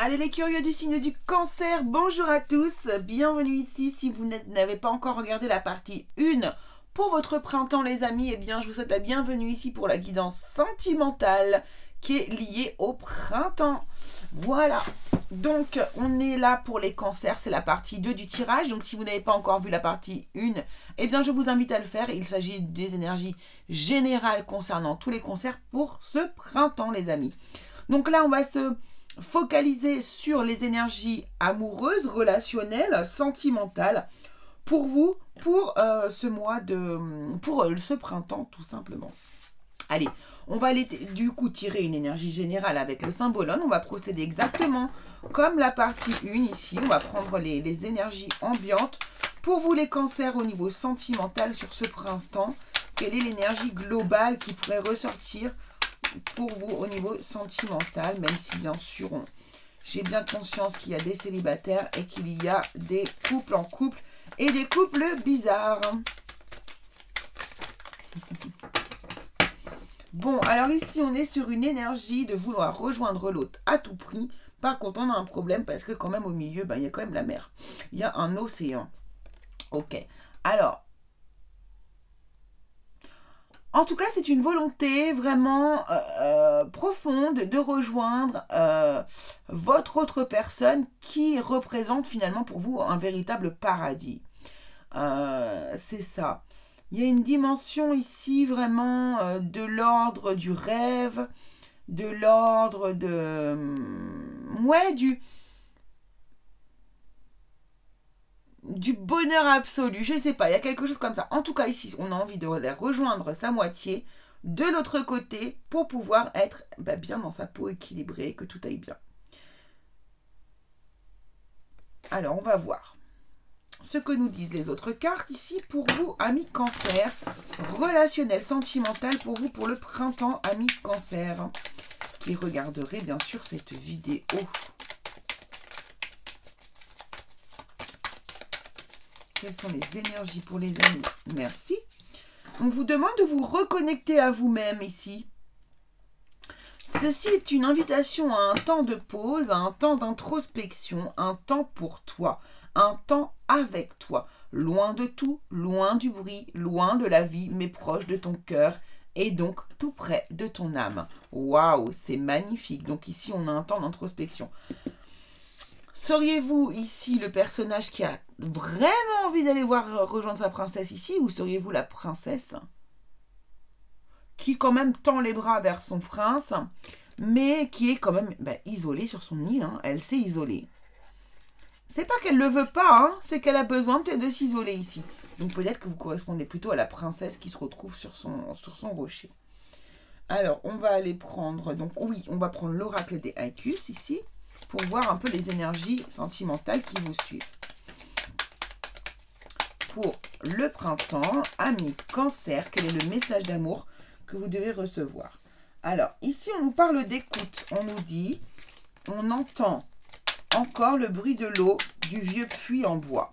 Allez les curieux du signe du cancer, bonjour à tous, bienvenue ici. Si vous n'avez pas encore regardé la partie 1 pour votre printemps les amis, eh bien je vous souhaite la bienvenue ici pour la guidance sentimentale qui est liée au printemps. Voilà, donc on est là pour les cancers, c'est la partie 2 du tirage. Donc si vous n'avez pas encore vu la partie 1, eh bien je vous invite à le faire. Il s'agit des énergies générales concernant tous les cancers pour ce printemps les amis. Donc là on va se focaliser sur les énergies amoureuses, relationnelles, sentimentales pour vous, pour ce mois pour ce printemps tout simplement. Allez, on va aller du coup tirer une énergie générale avec le symbolone. On va procéder exactement comme la partie 1 ici. On va prendre les énergies ambiantes. Pour vous les cancers au niveau sentimental sur ce printemps, quelle est l'énergie globale qui pourrait ressortir pour vous au niveau sentimental, même si bien sûr j'ai bien conscience qu'il y a des célibataires et qu'il y a des couples en couple et des couples bizarres. Bon, alors ici on est sur une énergie de vouloir rejoindre l'autre à tout prix. Par contre on a un problème parce que quand même au milieu, il y a quand même la mer. Il y a un océan. Ok, alors en tout cas, c'est une volonté vraiment profonde de rejoindre votre autre personne qui représente finalement pour vous un véritable paradis. C'est ça. Il y a une dimension ici vraiment de l'ordre du rêve, de l'ordre de... ouais, du bonheur absolu, je sais pas, il y a quelque chose comme ça. En tout cas ici, on a envie de rejoindre sa moitié de l'autre côté pour pouvoir être bien dans sa peau équilibrée, que tout aille bien. Alors, on va voir ce que nous disent les autres cartes ici pour vous, amis cancer, relationnel, sentimental pour vous pour le printemps, amis cancer, qui regarderez bien sûr cette vidéo. Quelles sont les énergies pour les amis? Merci. On vous demande de vous reconnecter à vous-même ici. Ceci est une invitation à un temps de pause, à un temps d'introspection, un temps pour toi, un temps avec toi. Loin de tout, loin du bruit, loin de la vie, mais proche de ton cœur et donc tout près de ton âme. Waouh, c'est magnifique. Donc ici, on a un temps d'introspection. Seriez-vous ici le personnage qui a vraiment envie d'aller rejoindre sa princesse ici, ou seriez-vous la princesse qui quand même tend les bras vers son prince, mais qui est quand même isolée sur son île, hein. Elle s'est isolée. C'est pas qu'elle le veut pas, hein, c'est qu'elle a besoin peut-être de s'isoler ici. Donc peut-être que vous correspondez plutôt à la princesse qui se retrouve sur son rocher. Alors, on va aller prendre, donc oui, on va prendre l'oracle des Haïkus ici, pour voir un peu les énergies sentimentales qui vous suivent. Pour le printemps, amis cancer, quel est le message d'amour que vous devez recevoir? Alors, ici, on nous parle d'écoute. On nous dit, on entend encore le bruit de l'eau du vieux puits en bois.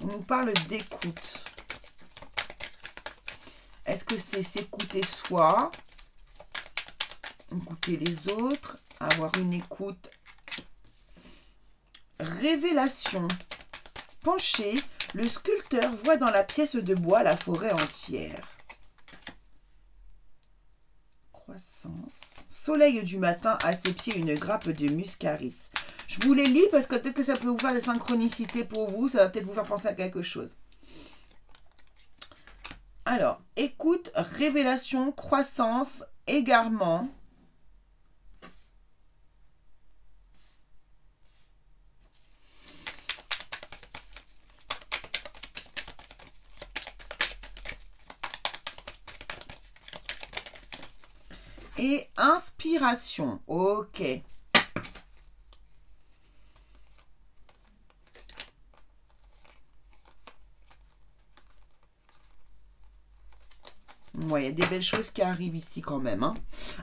On nous parle d'écoute. Est-ce que c'est s'écouter soi, écouter les autres, avoir une écoute? Révélation. Penché, le sculpteur voit dans la pièce de bois la forêt entière. Croissance. Soleil du matin, à ses pieds une grappe de muscaris. Je vous les lis parce que peut-être que ça peut vous faire des synchronicités pour vous, ça va peut-être vous faire penser à quelque chose. Alors, écoute, révélation, croissance, égarement. Et inspiration. Ok. Ouais, il y a des belles choses qui arrivent ici quand même, hein.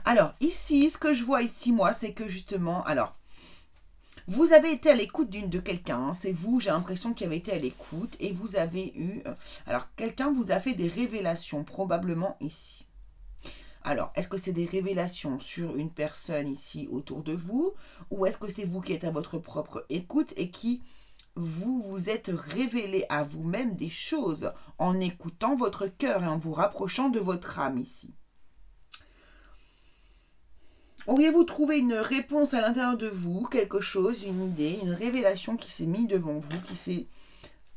Alors, ici, ce que je vois ici, moi, c'est que justement, alors, vous avez été à l'écoute de quelqu'un, hein. C'est vous, j'ai l'impression, qui avez été à l'écoute et vous avez eu... alors, quelqu'un vous a fait des révélations, probablement ici. Alors, est-ce que c'est des révélations sur une personne ici autour de vous, ou est-ce que c'est vous qui êtes à votre propre écoute et qui vous êtes révélé à vous-même des choses en écoutant votre cœur et en vous rapprochant de votre âme ici? Auriez-vous trouvé une réponse à l'intérieur de vous, quelque chose, une idée, une révélation qui s'est mise devant vous, qui s'est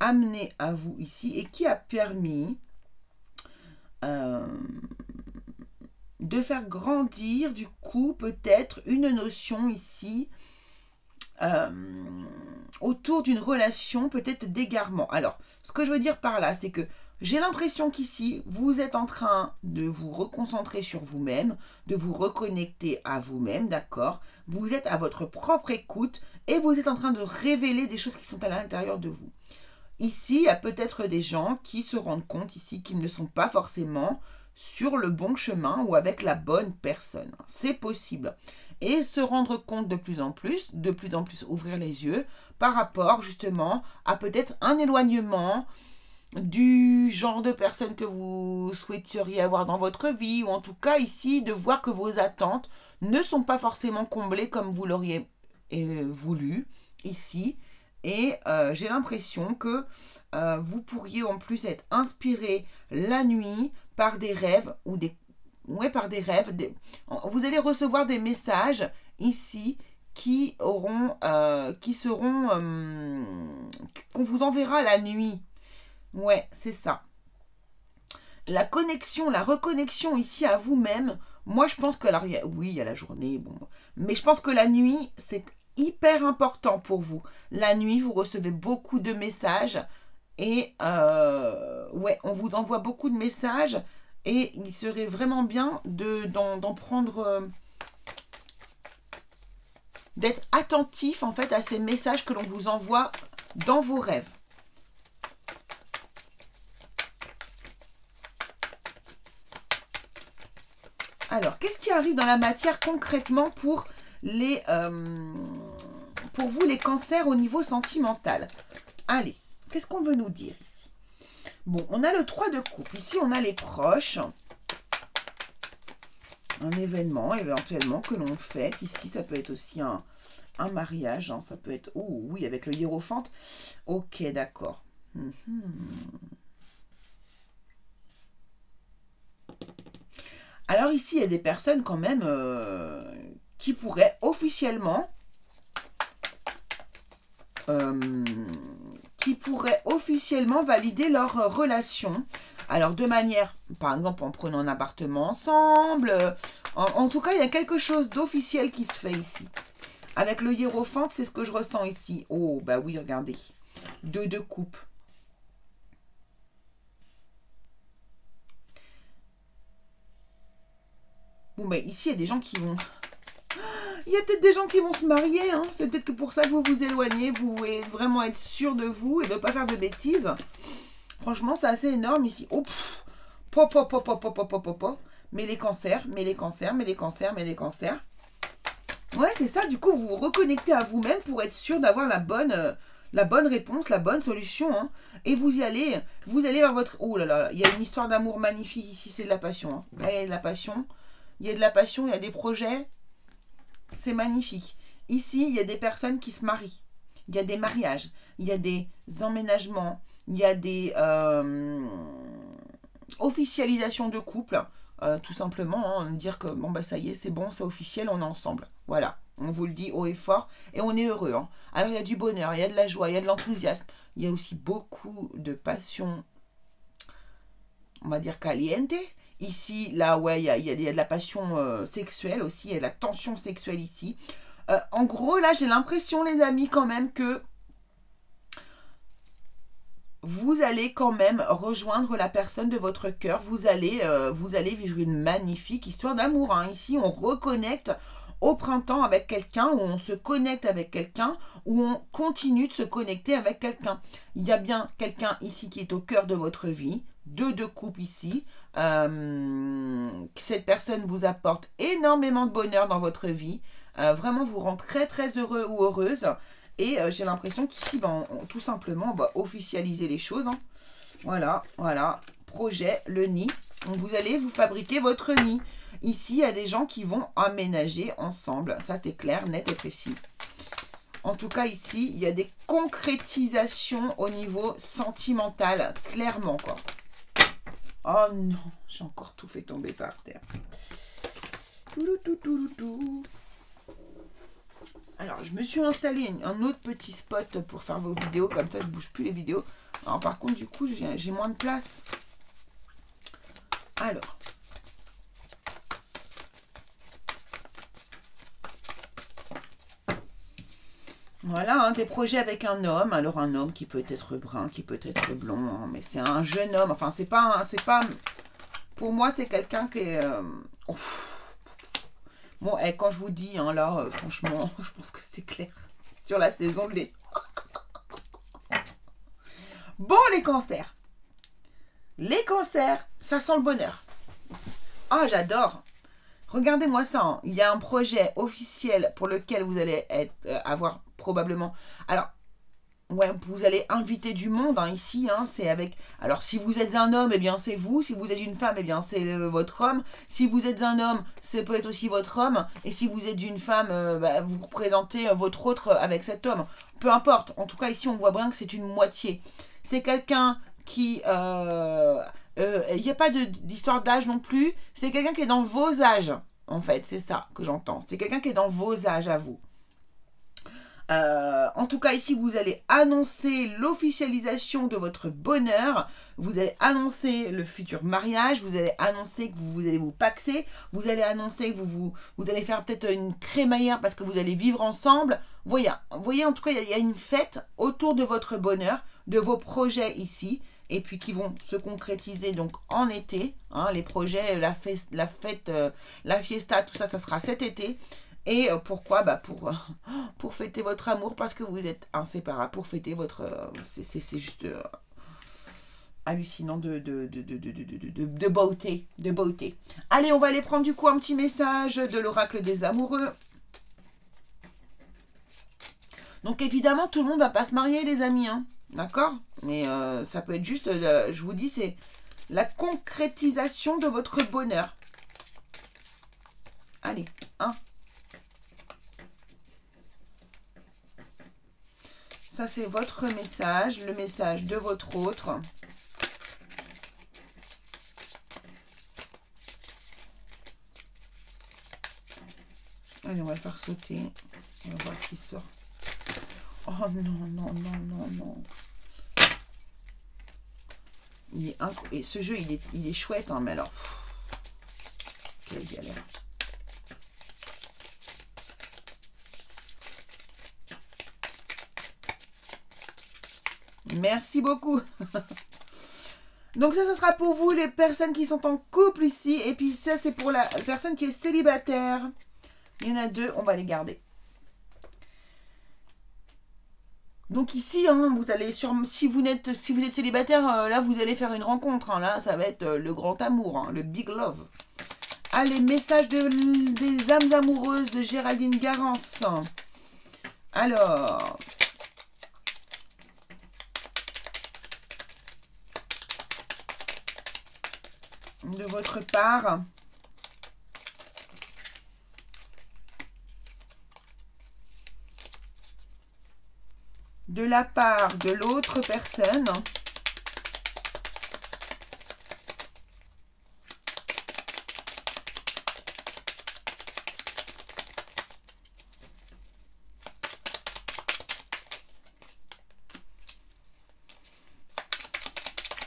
amenée à vous ici et qui a permis de faire grandir du coup peut-être une notion ici autour d'une relation peut-être d'égarement. Alors, ce que je veux dire par là, c'est que j'ai l'impression qu'ici, vous êtes en train de vous reconcentrer sur vous-même, de vous reconnecter à vous-même, d'accord? Vous êtes à votre propre écoute et vous êtes en train de révéler des choses qui sont à l'intérieur de vous. Ici, il y a peut-être des gens qui se rendent compte ici qu'ils ne sont pas forcément sur le bon chemin ou avec la bonne personne. C'est possible. Et se rendre compte de plus en plus ouvrir les yeux par rapport justement à peut-être un éloignement du genre de personne que vous souhaiteriez avoir dans votre vie, ou en tout cas ici de voir que vos attentes ne sont pas forcément comblées comme vous l'auriez voulu ici. Et j'ai l'impression que vous pourriez en plus être inspiré la nuit par des rêves ou des... Ouais, par des rêves. Vous allez recevoir des messages ici qui auront, qu'on vous enverra la nuit. Ouais, c'est ça. La connexion, la reconnexion ici à vous-même. Moi, je pense que, alors, oui, il y a la journée, bon, mais je pense que la nuit, c'est hyper important pour vous. La nuit, vous recevez beaucoup de messages et ouais, on vous envoie beaucoup de messages et il serait vraiment bien d'en prendre, d'être attentif en fait à ces messages que l'on vous envoie dans vos rêves. Alors, qu'est-ce qui arrive dans la matière concrètement pour vous les cancers au niveau sentimental? Allez, qu'est-ce qu'on veut nous dire ici? Bon, on a le 3 de coupe. Ici, on a les proches. Un événement éventuellement que l'on fête. Ici, ça peut être aussi un mariage. Hein. Ça peut être... Oh oui, avec le hiérophante. Ok, d'accord. Alors ici, il y a des personnes quand même qui pourraient officiellement valider leur relation. Alors de manière, par exemple en prenant un appartement ensemble, en tout cas il y a quelque chose d'officiel qui se fait ici. Avec le hiérophante, c'est ce que je ressens ici. Oh bah oui, regardez, 2 de coupe. Bon ben ici il y a des gens qui vont... Il y a peut-être des gens qui vont se marier, hein. C'est peut-être que pour ça que vous vous éloignez, vous voulez vraiment être sûr de vous et de ne pas faire de bêtises. Franchement, c'est assez énorme ici. Oh, mais les cancers. Ouais, c'est ça, du coup, vous vous reconnectez à vous-même pour être sûr d'avoir la bonne réponse, la bonne solution. Hein. Et vous allez vers votre... Oh là là, il y a une histoire d'amour magnifique ici, c'est de la passion. Hein. Là, il y a de la passion. Il y a de la passion, il y a des projets. C'est magnifique. Ici, il y a des personnes qui se marient. Il y a des mariages. Il y a des emménagements. Il y a des officialisations de couple. Tout simplement, hein, dire que bon, bah, ça y est, c'est bon, c'est officiel, on est ensemble. Voilà. On vous le dit haut et fort. Et on est heureux. Hein. Alors, il y a du bonheur, il y a de la joie, il y a de l'enthousiasme. Il y a aussi beaucoup de passion, on va dire caliente. Ici, là, ouais, il y a de la passion sexuelle aussi, il y a de la tension sexuelle ici. En gros, là, j'ai l'impression, les amis, quand même, que vous allez quand même rejoindre la personne de votre cœur. Vous allez vivre une magnifique histoire d'amour. Hein. Ici, on reconnecte au printemps avec quelqu'un, ou on se connecte avec quelqu'un, ou on continue de se connecter avec quelqu'un. Il y a bien quelqu'un ici qui est au cœur de votre vie. 2 de coupe ici. Cette personne vous apporte énormément de bonheur dans votre vie. Vraiment vous rend très très heureux ou heureuse. Et j'ai l'impression qu'ici, tout simplement, on va officialiser les choses. Hein. Voilà, voilà. projet, le nid. Donc, vous allez vous fabriquer votre nid. Ici, il y a des gens qui vont aménager ensemble. Ça, c'est clair, net et précis. En tout cas, ici, il y a des concrétisations au niveau sentimental, clairement, quoi. Oh non, j'ai encore tout fait tomber par terre. Alors, je me suis installé un autre petit spot pour faire vos vidéos. Comme ça, je ne bouge plus les vidéos. Alors, par contre, du coup, j'ai moins de place. Alors. Voilà, hein, des projets avec un homme. Alors, un homme qui peut être brun, qui peut être blond. Hein, mais c'est un jeune homme. Enfin, c'est pas... Pour moi, c'est quelqu'un qui est... Bon, quand je vous dis, hein, là, franchement, je pense que c'est clair. Sur la saison de lait. Bon, les cancers. Les cancers, ça sent le bonheur. Ah, j'adore. Regardez-moi ça. Hein. Il y a un projet officiel pour lequel vous allez avoir probablement... Alors, ouais, vous allez inviter du monde hein, ici. Hein, c'est avec... Alors, si vous êtes un homme, eh bien, c'est vous. Si vous êtes une femme, eh bien, c'est votre homme. Si vous êtes un homme, c'est peut-être aussi votre homme. Et si vous êtes une femme, vous représentez votre autre avec cet homme. Peu importe. En tout cas, ici, on voit bien que c'est une moitié. C'est quelqu'un qui... il n'y a pas d'histoire d'âge non plus. C'est quelqu'un qui est dans vos âges, en fait. C'est ça que j'entends. C'est quelqu'un qui est dans vos âges à vous. En tout cas, ici, vous allez annoncer l'officialisation de votre bonheur. Vous allez annoncer le futur mariage. Vous allez annoncer que vous allez vous paxer. Vous allez annoncer que vous allez faire peut-être une crémaillère parce que vous allez vivre ensemble. Voyez, en tout cas, il y a une fête autour de votre bonheur, de vos projets ici. Et puis qui vont se concrétiser donc en été. Hein, les projets, la fête, la fiesta, tout ça, ça sera cet été. Et pourquoi pour fêter votre amour, parce que vous êtes inséparables, pour fêter votre... c'est juste hallucinant de beauté. De beauté. Allez, on va aller prendre du coup un petit message de l'oracle des amoureux. Donc évidemment, tout le monde ne va pas se marier, les amis. Hein. D'accord? Mais ça peut être juste, je vous dis, c'est la concrétisation de votre bonheur. Allez, 1. Ça, c'est votre message, le message de votre autre. Allez, on va le faire sauter. On va voir ce qui sort. Oh non, non, non, non, non. Et ce jeu, il est chouette, hein, mais alors... Quelle galère. Merci beaucoup. Donc ça sera pour vous, les personnes qui sont en couple ici. Et puis ça, c'est pour la personne qui est célibataire. Il y en a 2, on va les garder. Donc ici, hein, vous allez si vous êtes célibataire, là, vous allez faire une rencontre. Hein, là, ça va être le grand amour, hein, le big love. Allez, message des âmes amoureuses de Géraldine Garance. Alors... de votre part, de la part de l'autre personne,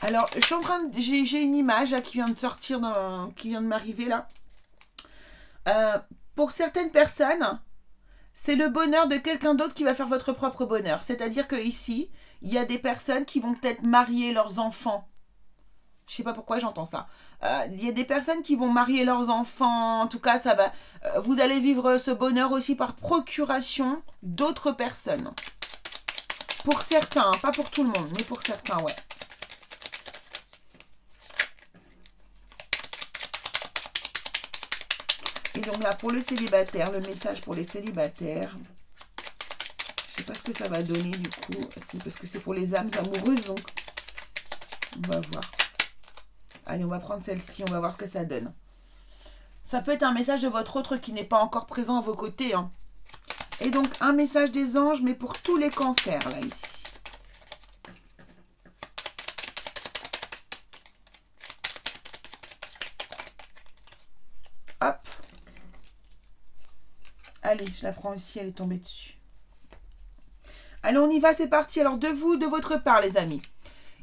alors, je suis en train de... J'ai une image là, qui vient de sortir, qui vient de m'arriver là. Pour certaines personnes, c'est le bonheur de quelqu'un d'autre qui va faire votre propre bonheur. C'est-à-dire que ici, il y a des personnes qui vont peut-être marier leurs enfants. Je sais pas pourquoi j'entends ça. Il y a des personnes qui vont marier leurs enfants. En tout cas, ça va. Vous allez vivre ce bonheur aussi par procuration d'autres personnes. Pour certains, hein, pas pour tout le monde, mais pour certains, ouais. Et donc là, pour le célibataire, le message pour les célibataires, je sais pas ce que ça va donner du coup, c'est parce que c'est pour les âmes amoureuses, donc on va voir. Allez, on va prendre celle-ci, on va voir ce que ça donne. Ça peut être un message de votre autre qui n'est pas encore présent à vos côtés. Hein. Et donc, un message des anges, mais pour tous les cancers, là, ici. Hop. Allez, je la prends ici, elle est tombée dessus. Allez, on y va, c'est parti. Alors, de vous, de votre part, les amis.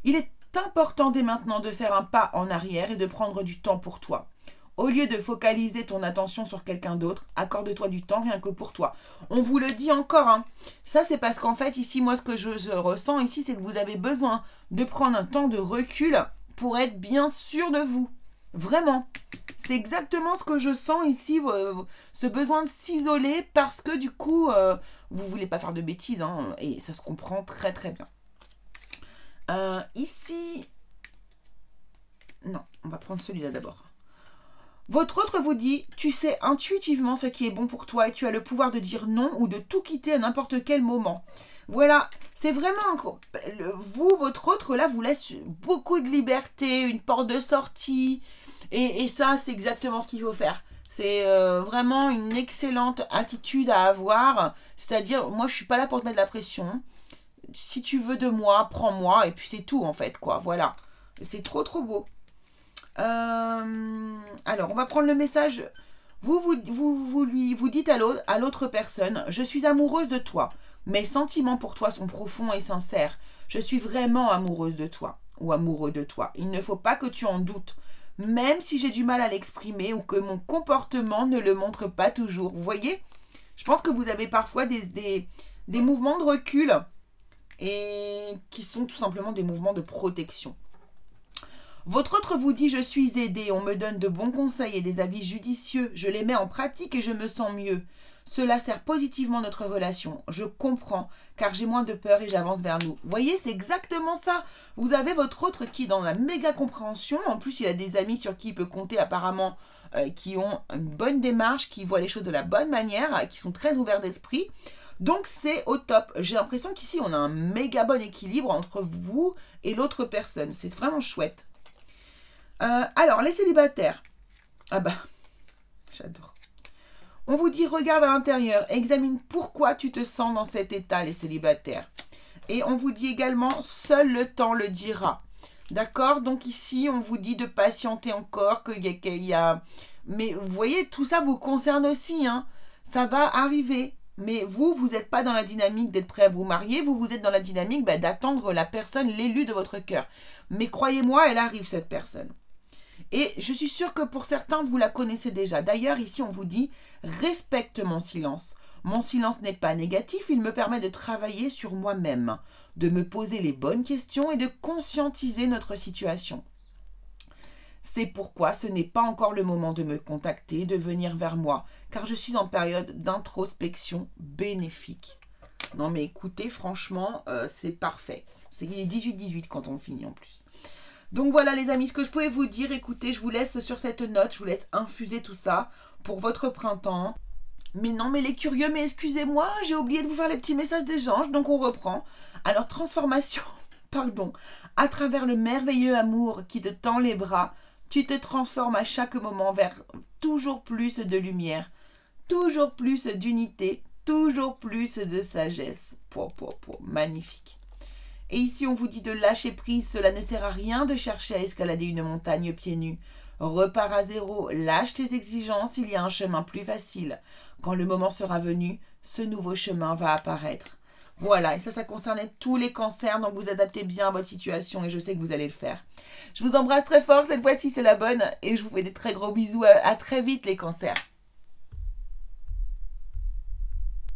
Il est important dès maintenant de faire un pas en arrière et de prendre du temps pour toi. Au lieu de focaliser ton attention sur quelqu'un d'autre, accorde-toi du temps rien que pour toi. On vous le dit encore, hein. Ça, c'est parce qu'en fait, ici, moi, ce que je ressens ici, c'est que vous avez besoin de prendre un temps de recul pour être bien sûr de vous. Vraiment. C'est exactement ce que je sens ici, ce besoin de s'isoler parce que du coup, vous ne voulez pas faire de bêtises, hein, et ça se comprend très très bien. Ici, non, on va prendre celui-là d'abord. Votre autre vous dit, tu sais intuitivement ce qui est bon pour toi et tu as le pouvoir de dire non ou de tout quitter à n'importe quel moment. Voilà, c'est vraiment, vous, votre autre, là, vous laisse beaucoup de liberté, une porte de sortie. Et ça, c'est exactement ce qu'il faut faire. C'est vraiment une excellente attitude à avoir. C'est-à-dire, moi, je ne suis pas là pour te mettre de la pression. Si tu veux de moi, prends-moi. Et puis, c'est tout, en fait, quoi. Voilà. C'est trop, trop beau. Alors, on va prendre le message. Vous dites à l'autre personne, je suis amoureuse de toi. Mes sentiments pour toi sont profonds et sincères. Je suis vraiment amoureuse de toi ou amoureux de toi. Il ne faut pas que tu en doutes. Même si j'ai du mal à l'exprimer ou que mon comportement ne le montre pas toujours. Vous voyez? Je pense que vous avez parfois des mouvements de recul et qui sont tout simplement des mouvements de protection. Votre autre vous dit « Je suis aidé, on me donne de bons conseils et des avis judicieux. Je les mets en pratique et je me sens mieux. Cela sert positivement notre relation. Je comprends, car j'ai moins de peur et j'avance vers nous. » Vous voyez, c'est exactement ça. Vous avez votre autre qui est dans la méga compréhension. En plus, il a des amis sur qui il peut compter apparemment, qui ont une bonne démarche, qui voient les choses de la bonne manière, qui sont très ouverts d'esprit. Donc, c'est au top. J'ai l'impression qu'ici, on a un méga bon équilibre entre vous et l'autre personne. C'est vraiment chouette. Alors, les célibataires. Ah bah, j'adore. On vous dit, regarde à l'intérieur, examine pourquoi tu te sens dans cet état, les célibataires. Et on vous dit également, seul le temps le dira. D'accord? Donc ici, on vous dit de patienter encore, qu'il y a... Mais vous voyez, tout ça vous concerne aussi, hein. Ça va arriver. Mais vous n'êtes pas dans la dynamique d'être prêt à vous marier. Vous êtes dans la dynamique d'attendre la personne, l'élu de votre cœur. Mais croyez-moi, elle arrive, cette personne. Et je suis sûre que pour certains, vous la connaissez déjà. D'ailleurs, ici, on vous dit « Respecte mon silence. Mon silence n'est pas négatif, il me permet de travailler sur moi-même, de me poser les bonnes questions et de conscientiser notre situation. C'est pourquoi ce n'est pas encore le moment de me contacter, de venir vers moi, car je suis en période d'introspection bénéfique. » Non mais écoutez, franchement, c'est parfait. C'est 18-18 quand on finit en plus. Donc voilà les amis, ce que je pouvais vous dire, écoutez, je vous laisse sur cette note, je vous laisse infuser tout ça pour votre printemps. Mais non, mais les curieux, mais excusez-moi, j'ai oublié de vous faire les petits messages des anges, donc on reprend. Alors, transformation, pardon, à travers le merveilleux amour qui te tend les bras, tu te transformes à chaque moment vers toujours plus de lumière, toujours plus d'unité, toujours plus de sagesse. Magnifique. Et ici, on vous dit de lâcher prise, cela ne sert à rien de chercher à escalader une montagne pieds nus. Repars à zéro, lâche tes exigences, il y a un chemin plus facile. Quand le moment sera venu, ce nouveau chemin va apparaître. Voilà, et ça concernait tous les cancers, donc vous adaptez bien à votre situation et je sais que vous allez le faire. Je vous embrasse très fort, cette fois-ci c'est la bonne, et je vous fais des très gros bisous, à très vite les cancers.